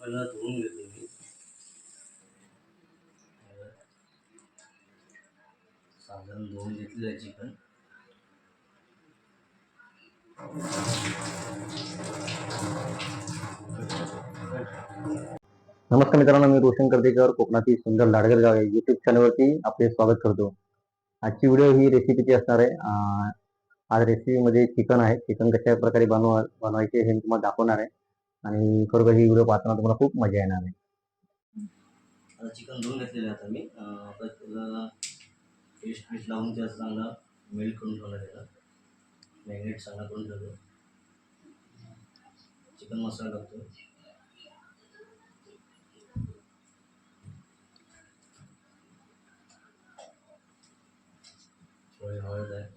पहिला धुवून घेतो मी. साधारण धुवून घेतलेलं आहे चिकन. नमस्कार मित्रांनो, मी रोशन कर्देकर, कोकणातील सुंदर लाडगर गाव आहे यूट्यूब चॅनलवरती आपले स्वागत करतो. आजची व्हिडिओ ही रेसिपीची असणार आहे. आज रेसिपीमध्ये चिकन आहे. चिकन कशा प्रकारे बनवायचे हे मी तुम्हाला दाखवणार आहे आणि खरोखर ही व्हिडिओ पाहताना तुम्हाला खूप मजा येणार आहे. आता चिकन धुवून घेतलेलं आहे. आता मी आता त्याला पेस्ट लावून त्याला चांगला मेल्ट करून ठेवला, त्याला मॅरिनेट चांगला करून ठेवतो. चिकन मसाला टाकतो. थोडी हळद आहे.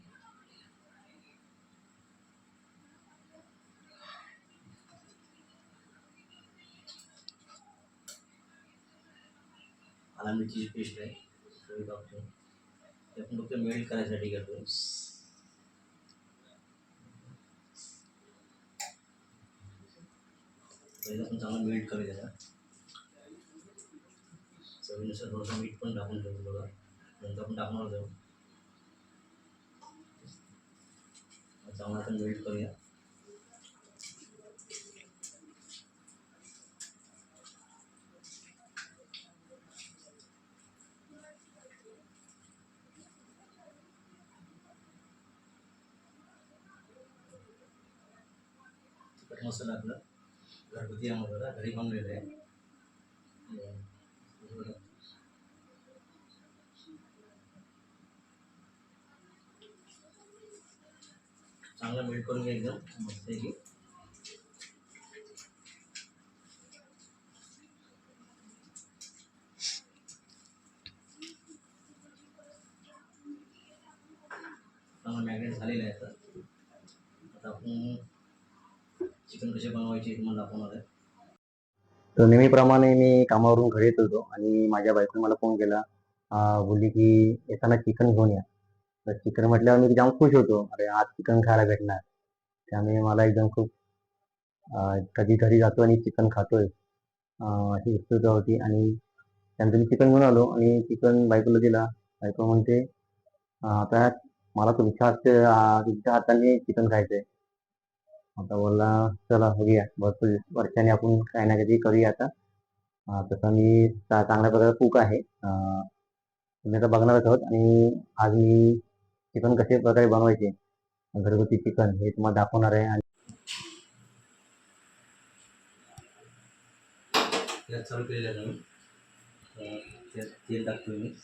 आला मिरचीची पेस्ट आहे, थोडी टाकतो. ते आपण फक्त मेल्ट करायसाठी घेतो. पहिलं आपण चांगलं मेल्ट करूया त्याला. चवीनुसार थोडंसं मीठ पण टाकून ठेवतो बघा, नंतर आपण टाकणार जाऊ. चांगला आपण मेल्ट करूया. तिखट मसाला आपला घरगुती मसाला घरी बनलेला आहे. चांगला मेल्ट करून घ्या एकदम मस्त आहे की. चांगला मॅरिनेट झालेला आहे. आता आपण चिकन कसे बनवायचे हे तुम्हाला दाखवणार आहे. तर नेहमीप्रमाणे मी कामावरून घरी येत होतो आणि माझ्या बायकोने मला फोन केला. बोलली की येताना चिकन घेऊन या. तर चिकन म्हटल्यावर मी जाम खुश होतो. अरे आज चिकन खायला भेटणार. त्यामुळे मला एकदम खूप कधी घरी जातो आणि चिकन खातोय अशी उत्सुकता होती. आणि त्यानंतर मी चिकन घेऊन आलो आणि चिकन बायकोला दिला. बायको म्हणते आता मला तुमच्या हाताने चिकन खायचंय. आता बोलला चला बघूया, भरपूर वर्षाने आपण काही ना काही करूया आता. तसं मी चांगल्या प्रकारे कुक आहे. तुम्ही आता बघणारच आहोत. आणि आज मी चिकन कशा प्रकारे बनवायचे, घरगुती चिकन हे तुम्हाला दाखवणार आहे. आणि त्यात चालू केलेलं आहे मी. त्यात तेल टाकतो मी.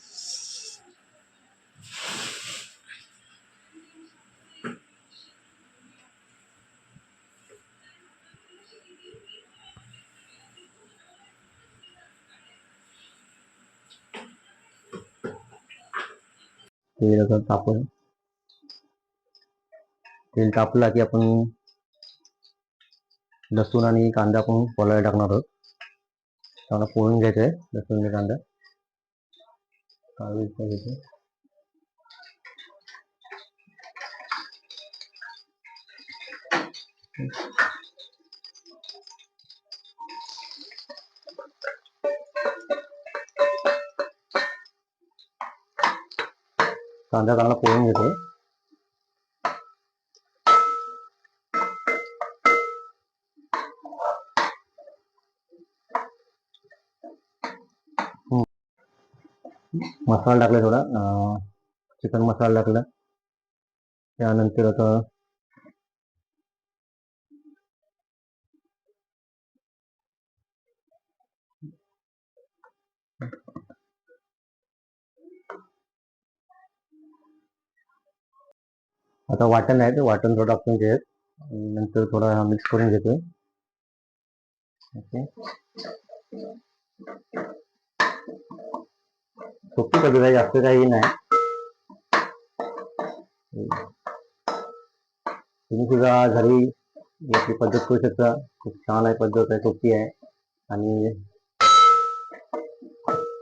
तेल तापला की आपण लसूण आणि कांदा पण फोडायला टाकणार आहोत. चांगला फोडून घ्यायचं आहे लसूण आणि कांदा. घ्यायचं. कांदा चांगला फोडून घेतो. मसाला टाकला थोडा, चिकन मसाला टाकला. त्यानंतर आता वाटण आहे, ते वाटण थोडं टाकून घेत. नंतर थोडा मिक्स करून घेतो. ओके, सोपी पद्धत आहे, जास्त काही नाही. तुम्ही सुद्धा घरी याची पद्धत करू शकता. खूप छान आहे पद्धत आहे, सोपी आहे आणि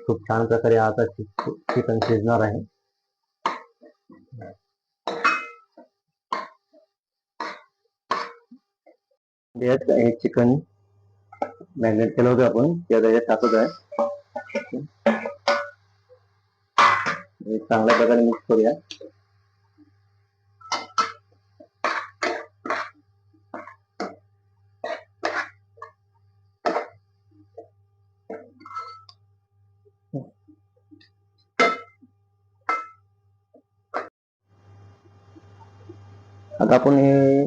खूप छान प्रकारे आता चिकन शिजणार आहे. हे चिकन मॅग्नेट केलं होतं आपण ते त्याच्यात टाकत आहे. हे चांगल्या प्रकारे मिक्स करूया. आता आपण हे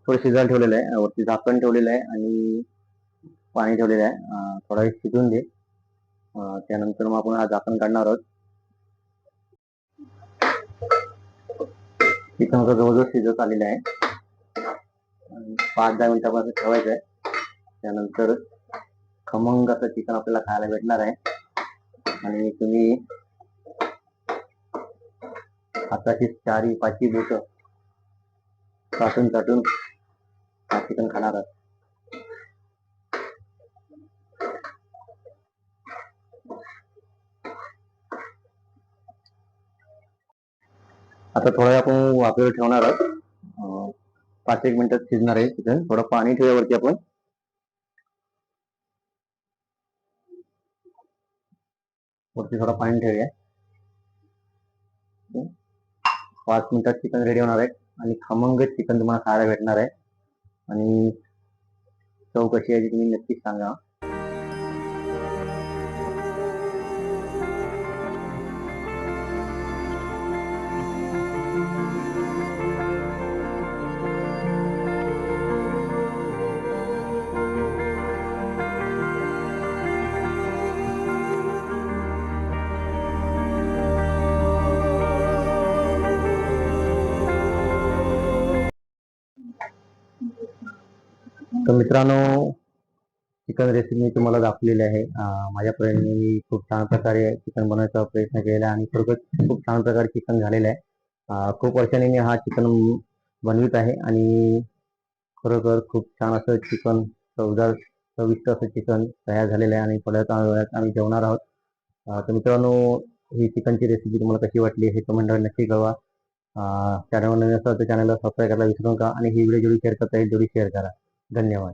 थोडं शिजायला ठेवलेलं आहे. वरती झाकण ठेवलेलं आहे आणि पाणी ठेवलेलं आहे. थोडा वेळ शिजून दे. त्यानंतर मग आपण हा झाकण काढणार आहोत. चिकन आता जवळजवळ शिजत आलेलं आहे. 5-10 मिनिटांपासून ठेवायचं आहे. त्यानंतर खमंग असं चिकन आपल्याला खायला भेटणार आहे. आणि तुम्ही हाताची 4-5 बोटं चाटून चाटून हा चिकन खाणार आहात. आता थोडा वेळ आपण वाफेवर ठेवणार आहोत. 5-1 मिनिटात शिजणार आहे चिकन. थोडं पाणी ठेवूया वरती आपण. वरती थोडं पाणी ठेवूया. 5 मिनिटात चिकन रेडी होणार आहे आणि खमंग चिकन तुम्हाला खायला भेटणार आहे. आणि चव कशी आहे ती तुम्ही नक्कीच सांगा. तर मित्रांनो, चिकन रेसिपी मी तुम्हाला दाखवलेली आहे. माझ्यापर्यंत मी खूप छान प्रकारे चिकन बनवायचा प्रयत्न केलेला आहे आणि खरोखर खूप छान प्रकारे चिकन झालेलं आहे. खूप वर्षांनी मी हा चिकन बनवित आहे आणि खरोखर खूप छान असं चिकन, चवदार चविष्ट असं चिकन तयार झालेलं आहे आणि थोड्या वेळात आम्ही जेवणार आहोत. तर मित्रांनो, ही चिकनची रेसिपी तुम्हाला कशी वाटली हे कमेंटवर नक्की कळवा. चॅनलवर नवीन असाल तर चॅनलला सबस्क्राईब करायला विसरू नका आणि ही व्हिडिओ जेवढी शेअर करता येईल तेवढी शेअर करा. धन्यवाद.